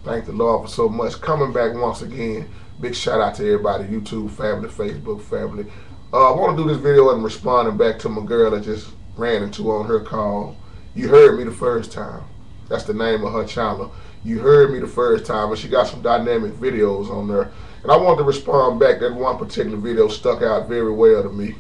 Thank the Lord for so much. Coming back once again. Big shout out to everybody, YouTube family, Facebook family. I want to do this video and responding back to my girl that just ran into on her call. You heard me the first time. That's the name of her channel. You heard me the first time, and she got some dynamic videos on there. And I wanted to respond back. That one particular video stuck out very well to me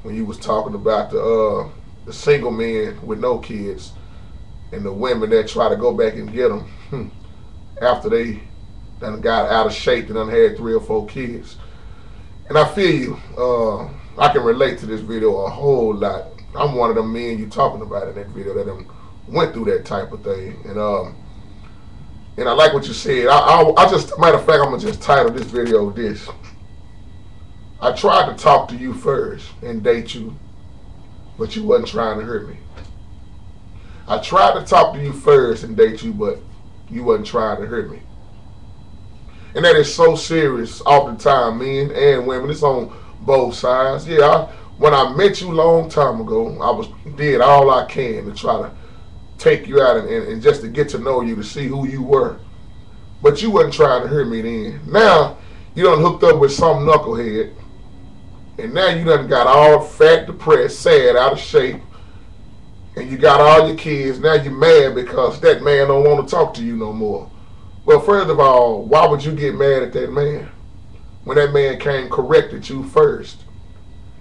when you was talking about the single men with no kids and the women that try to go back and get them after they done got out of shape and done had 3 or 4 kids. And I feel you. I can relate to this video a whole lot. I'm one of them men you talking about in that video that done went through that type of thing. And I like what you said. I just, matter of fact, I'm gonna just title this video this. I tried to talk to you first and date you, but you wasn't trying to hurt me. I tried to talk to you first and date you, but you wasn't trying to hurt me. And that is so serious oftentimes, men and women. It's on both sides. Yeah, when I met you a long time ago, I did all I can to try to take you out and just to get to know you, to see who you were. But you wasn't trying to hurt me then. Now, you done hooked up with some knucklehead, and now you done got all fat, depressed, sad, out of shape, and you got all your kids. Now you mad because that man don't want to talk to you no more. Well, first of all, why would you get mad at that man when that man came corrected you first?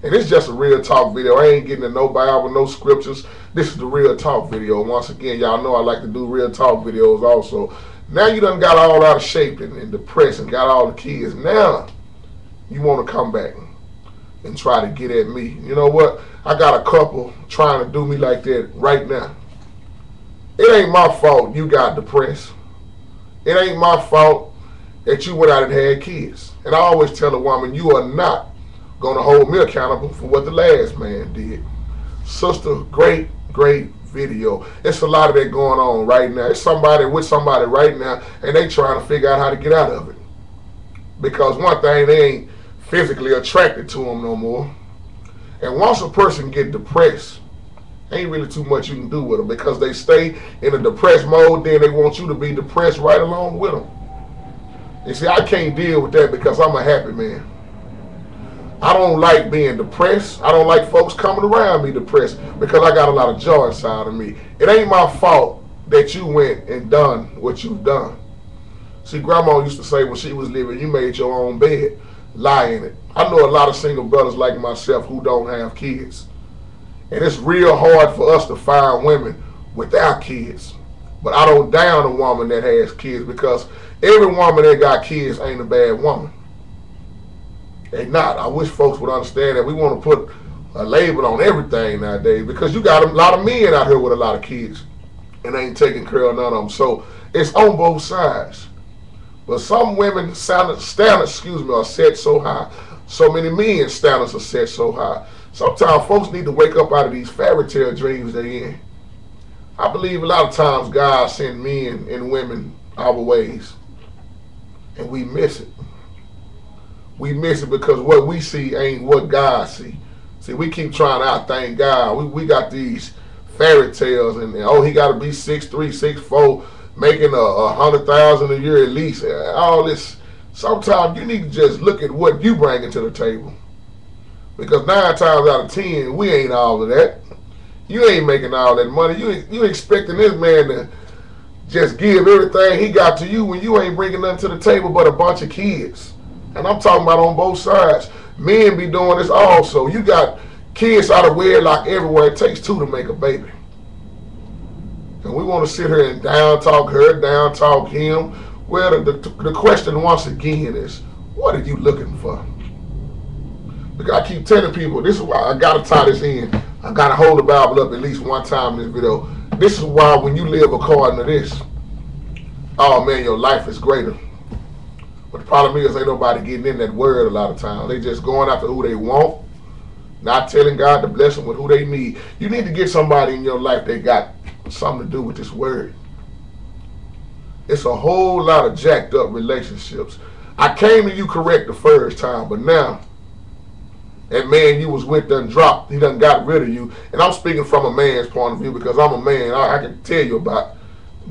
And it's just a real talk video. I ain't getting into no Bible, no scriptures. This is the real talk video. Once again, y'all know I like to do real talk videos also. Now you done got all out of shape and depressed and got all the kids. Now you want to come back and try to get at me. You know what? I got a couple trying to do me like that right now. It ain't my fault you got depressed. It ain't my fault that you went out and had kids. And I always tell a woman, you are not going to hold me accountable for what the last man did. Sister, great video. It's a lot of that going on right now. It's somebody with somebody right now, and they trying to figure out how to get out of it. Because one thing, they ain't physically attracted to them no more. And once a person get depressed, ain't really too much you can do with them, because they stay in a depressed mode, then they want you to be depressed right along with them. You see, I can't deal with that because I'm a happy man. I don't like being depressed. I don't like folks coming around me depressed because I got a lot of joy inside of me. It ain't my fault that you went and done what you've done. See, Grandma used to say when she was living, you made your own bed, lie in it. I know a lot of single brothers like myself who don't have kids. And it's real hard for us to find women without kids. But I don't down a woman that has kids, because every woman that got kids ain't a bad woman. They not. I wish folks would understand that. We want to put a label on everything nowadays, because you got a lot of men out here with a lot of kids and ain't taking care of none of them. So it's on both sides. But some women standards are set so high. So many men's standards are set so high. Sometimes folks need to wake up out of these fairy tale dreams they're in. I believe a lot of times God send men and women our ways, and we miss it. We miss it because what we see ain't what God see. See, we keep trying to outthink God. We got these fairy tales, and oh, he got to be 6'3", 6'4", making $100,000 a year at least. All this. Sometimes you need to just look at what you bringing to the table. Because 9 times out of 10, we ain't all of that. You ain't making all that money. You expecting this man to just give everything he got to you when you ain't bringing nothing to the table but a bunch of kids. And I'm talking about on both sides. Men be doing this also. You got kids out of wedlock everywhere. It takes 2 to make a baby. And we want to sit here and down talk her, down talk him. Well, the question once again is, what are you looking for? Because I keep telling people, this is why I got to tie this in. I got to hold the Bible up at least one time in this video. This is why when you live according to this, oh man, your life is greater. But the problem is, ain't nobody getting in that word a lot of times. They just going after who they want, not telling God to bless them with who they need. You need to get somebody in your life that got something to do with this word. It's a whole lot of jacked up relationships. I came to you correct the first time, but now that man you was with done dropped. He done got rid of you. And I'm speaking from a man's point of view because I'm a man. I can tell you about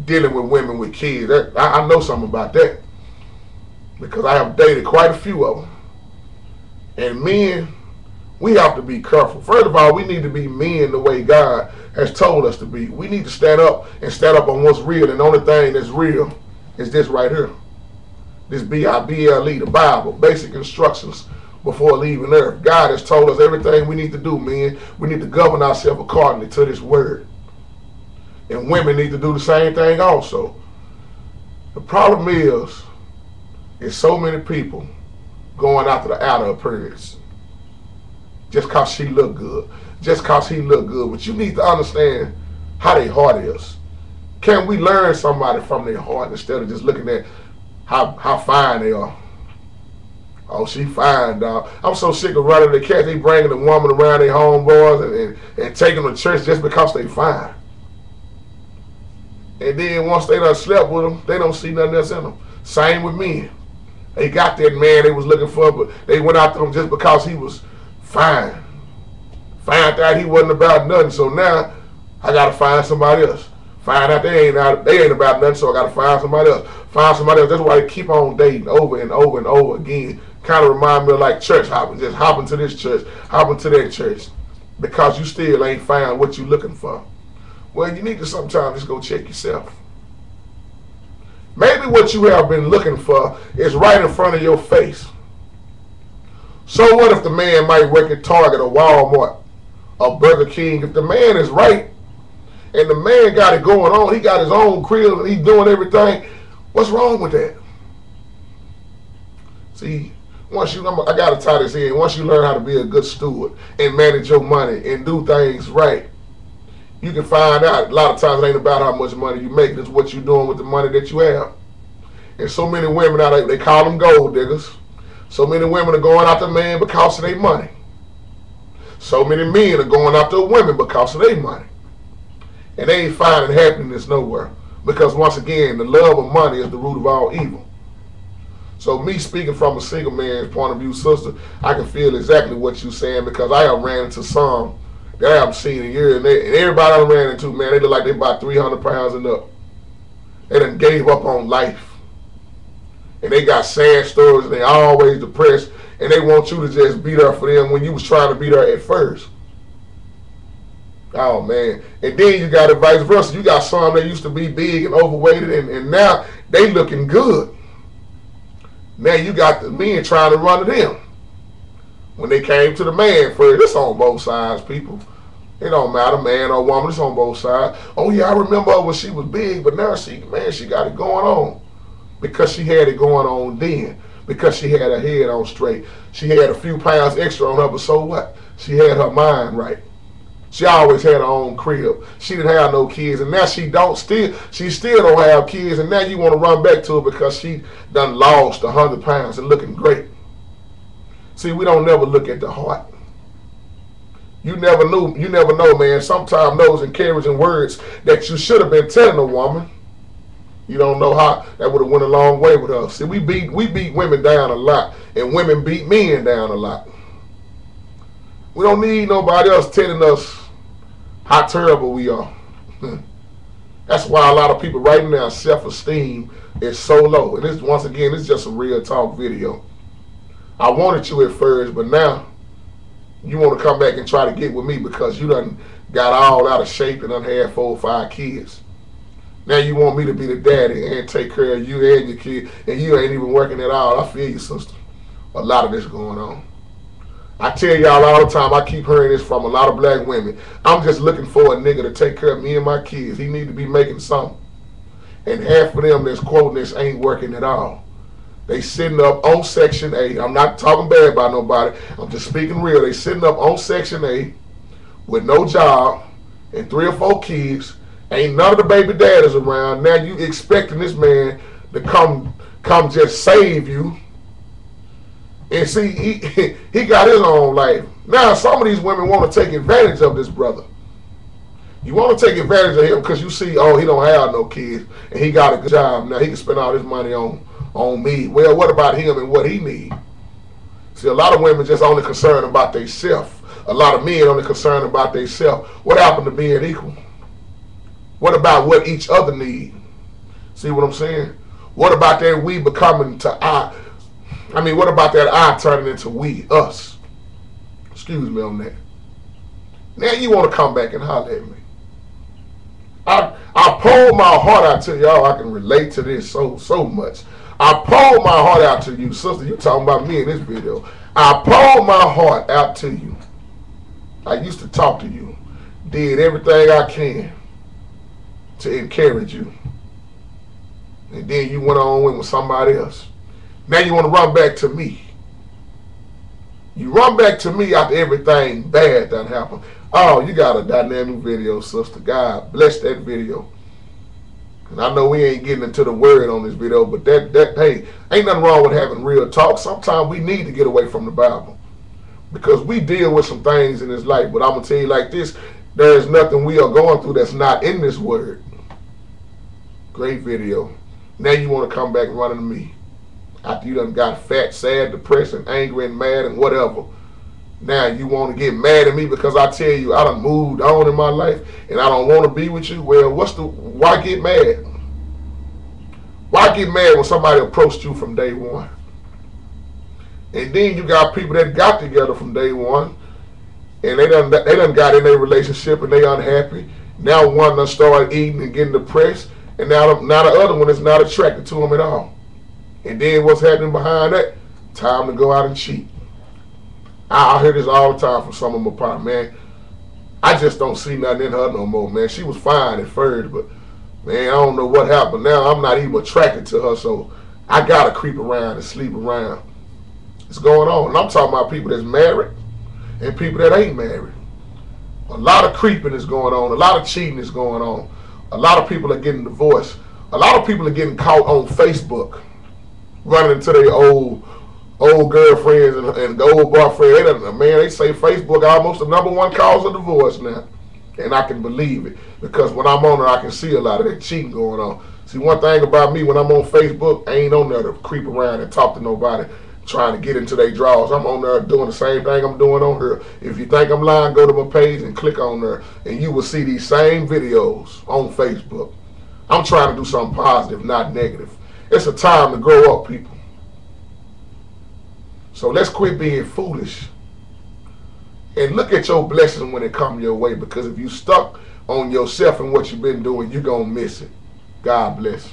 dealing with women with kids. I know something about that because I have dated quite a few of them. And men, we have to be careful. First of all, we need to be men the way God has told us to be. We need to stand up on what's real. And the only thing that's real is this right here. This B-I-B-L-E, the Bible, basic instructions before leaving earth. God has told us everything we need to do, men. We need to govern ourselves accordingly to this word. And women need to do the same thing also. The problem is so many people going after the outer appearance. Just cause she look good. Just cause he look good. But you need to understand how their heart is. Can we learn somebody from their heart instead of just looking at how fine they are? Oh, she fine, dog. I'm so sick of running the cats. They bringing the woman around their homeboys and taking them to church just because they fine. And then once they done slept with them, they don't see nothing else in them. Same with men. They got that man they was looking for, but they went after him just because he was fine. Found out he wasn't about nothing, so now I gotta find somebody else. Find out they ain't about nothing, so I gotta find somebody else. Find somebody else. That's why they keep on dating over and over and over again. Kind of remind me of like church hopping. Just hopping to this church, hopping to that church, because you still ain't found what you looking for. Well, you need to sometimes just go check yourself. Maybe what you have been looking for is right in front of your face. So what if the man might work at Target or Walmart or Burger King? If the man is right and the man got it going on, he got his own crib and he's doing everything, what's wrong with that? See, I got to tie this in. Once you learn how to be a good steward and manage your money and do things right, you can find out a lot of times it ain't about how much money you make. It's what you're doing with the money that you have. And so many women out there, they call them gold diggers. So many women are going after men because of their money. So many men are going after women because of their money. And they ain't finding happiness nowhere. Because once again, the love of money is the root of all evil. So me speaking from a single man's point of view, sister, I can feel exactly what you're saying because I have ran into some that I haven't seen in years. And everybody I ran into, man, they look like they about 300 pounds and up. They done gave up on life. And they got sad stories and they always depressed. And they want you to just be there for them when you was trying to be there at first. Oh, man. And then you got it vice versa. You got some that used to be big and overweighted and now they looking good. Now you got the men trying to run to them. When they came to the man first, it's on both sides, people. It don't matter, man or woman, it's on both sides. Oh yeah, I remember her when she was big, but now she got it going on. Because she had it going on then. Because she had her head on straight. She had a few pounds extra on her, but so what? She had her mind right. She always had her own crib. She didn't have no kids, and now she still don't have kids, and now you want to run back to her because she done lost 100 pounds and looking great. See, we don't never look at the heart. You never know, man. Sometimes those encouraging words that you should have been telling a woman, you don't know how that would have went a long way with us. See, we beat women down a lot, and women beat men down a lot. We don't need nobody else telling us how terrible we are. That's why a lot of people right now, self-esteem is so low. And this, once again, it's just a real talk video. I wanted you at first, but now you want to come back and try to get with me because you done got all out of shape and done had 4 or 5 kids. Now you want me to be the daddy and take care of you and your kid, and you ain't even working at all. I feel you, sister. A lot of this going on. I tell y'all all the time, I keep hearing this from a lot of black women. I'm just looking for a nigga to take care of me and my kids. He need to be making something. And half of them that's quoting this ain't working at all. They sitting up on Section 8. I'm not talking bad about nobody. I'm just speaking real. They sitting up on Section 8 with no job and 3 or 4 kids. Ain't none of the baby daddies around. Now you expecting this man to come just save you. And see, he got his own life. Now some of these women want to take advantage of this brother. You want to take advantage of him because you see, oh, he don't have no kids and he got a good job. Now he can spend all his money on me. Well, what about him and what he need? See, a lot of women just only concerned about themselves. A lot of men only concerned about themselves. What happened to being equal? What about what each other need? See what I'm saying? What about that we becoming to I? I mean, what about that I turning into we, us? Excuse me on that. Now you want to come back and holler at me. I pulled my heart out to y'all. I can relate to this so much. I pulled my heart out to you, sister. You talking about me in this video. I pulled my heart out to you. I used to talk to you. Did everything I can to encourage you. And then you went on with somebody else. Now you want to run back to me. You run back to me after everything bad that happened. Oh, you got a dynamic video, sister. God bless that video. And I know we ain't getting into the word on this video, but hey, ain't nothing wrong with having real talk. Sometimes we need to get away from the Bible because we deal with some things in this life. But I'm going to tell you like this, there is nothing we are going through that's not in this word. Great video. Now you want to come back running to me. After you done got fat, sad, depressed, and angry, and mad, and whatever. Now you want to get mad at me because I tell you I done moved on in my life and I don't want to be with you. Well, why get mad? Why get mad when somebody approached you from day one? And then you got people that got together from day one and they done got in their relationship and they unhappy. Now one done started eating and getting depressed, and now the other one is not attracted to them at all. And then what's happening behind that? Time to go out and cheat. I hear this all the time from some of my partners, man. I just don't see nothing in her no more, man. She was fine at first, but man, I don't know what happened. Now I'm not even attracted to her, so I gotta creep around and sleep around. It's going on. And I'm talking about people that's married and people that ain't married. A lot of creeping is going on. A lot of cheating is going on. A lot of people are getting divorced. A lot of people are getting caught on Facebook, running into their old girlfriends and old boyfriend. They say Facebook almost the #1 cause of divorce now. And I can believe it because when I'm on there, I can see a lot of that cheating going on. See, one thing about me, when I'm on Facebook, I ain't on there to creep around and talk to nobody trying to get into their drawers. I'm on there doing the same thing I'm doing on here. If you think I'm lying, go to my page and click on there and you will see these same videos on Facebook. I'm trying to do something positive, not negative. It's a time to grow up, people. So let's quit being foolish and look at your blessings when it comes your way, because if you stuck on yourself and what you've been doing, you're going to miss it. God bless.